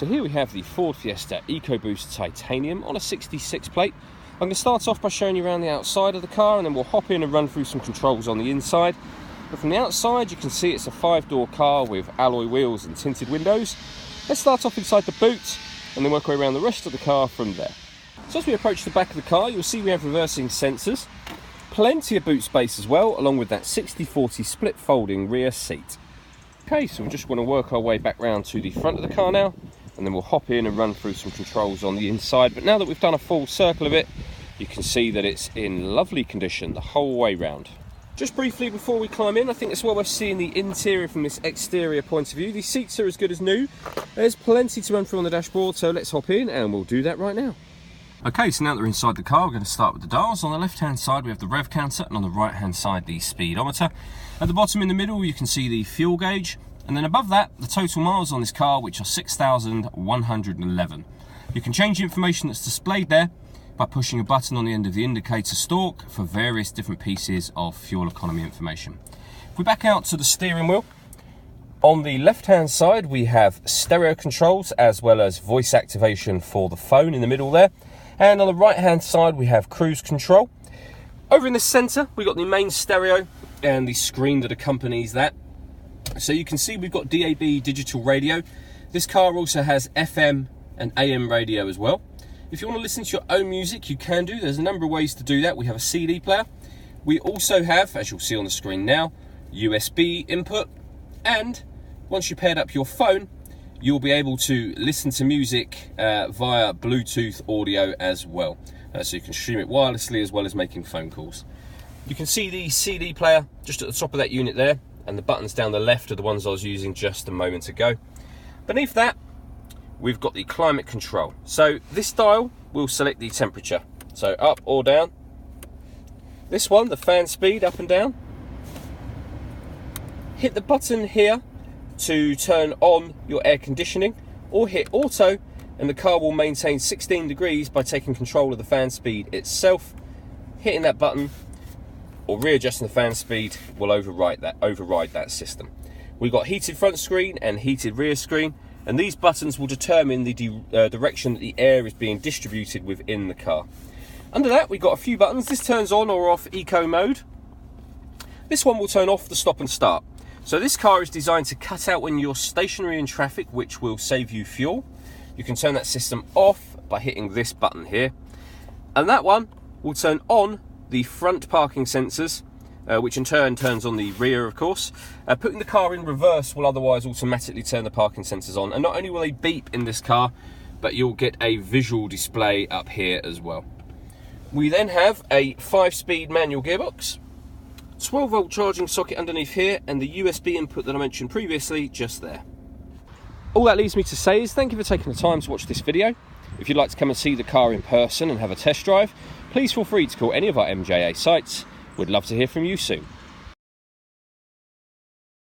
So here we have the Ford Fiesta EcoBoost Titanium on a 66 plate. I'm going to start off by showing you around the outside of the car, and then we'll hop in and run through some controls on the inside. But from the outside you can see it's a 5-door car with alloy wheels and tinted windows. Let's start off inside the boot and then work our way around the rest of the car from there. So as we approach the back of the car, you'll see we have reversing sensors, plenty of boot space as well, along with that 60/40 split folding rear seat. Okay, so we just want to work our way back round to the front of the car now, and then we'll hop in and run through some controls on the inside. But now that we've done a full circle of it, you can see that it's in lovely condition the whole way round. Just briefly before we climb in, I think it's well worth seeing the interior from this exterior point of view. These seats are as good as new. There's plenty to run through on the dashboard, so let's hop in and we'll do that right now. Okay, so now that we're inside the car, we're going to start with the dials. On the left-hand side, we have the rev counter, and on the right-hand side, the speedometer. At the bottom in the middle, you can see the fuel gauge. And then above that, the total miles on this car, which are 6,111. You can change the information that's displayed there by pushing a button on the end of the indicator stalk for various different pieces of fuel economy information. If we back out to the steering wheel, on the left-hand side, we have stereo controls as well as voice activation for the phone in the middle there. And on the right-hand side, we have cruise control. Over in the center, we've got the main stereo and the screen that accompanies that. So you can see we've got DAB digital radio. This car also has FM and AM radio as well. If you want to listen to your own music, you can do. There's a number of ways to do that. We have a CD player. We also have, as you'll see on the screen now, USB input. And once you paired up your phone, you'll be able to listen to music via Bluetooth audio as well. So you can stream it wirelessly as well as making phone calls. You can see the CD player just at the top of that unit there, and the buttons down the left are the ones I was using just a moment ago. Beneath that, we've got the climate control. So this dial will select the temperature, so up or down. This one, the fan speed, up and down. Hit the button here to turn on your air conditioning, or hit auto and the car will maintain 16 degrees by taking control of the fan speed itself. Hitting that button or readjusting the fan speed will override that system. We've got heated front screen and heated rear screen, and these buttons will determine the direction that the air is being distributed within the car. Under that, we've got a few buttons. This turns on or off eco mode. This one will turn off the stop and start. So this car is designed to cut out when you're stationary in traffic, which will save you fuel. You can turn that system off by hitting this button here. And that one will turn on the front parking sensors, which in turn turns on the rear, of course. Putting the car in reverse will otherwise automatically turn the parking sensors on. And not only will they beep in this car, but you'll get a visual display up here as well. We then have a 5-speed manual gearbox, 12-volt charging socket underneath here, and the USB input that I mentioned previously just there. All that leaves me to say is thank you for taking the time to watch this video. If you'd like to come and see the car in person and have a test drive, please feel free to call any of our MJA sites. We'd love to hear from you soon.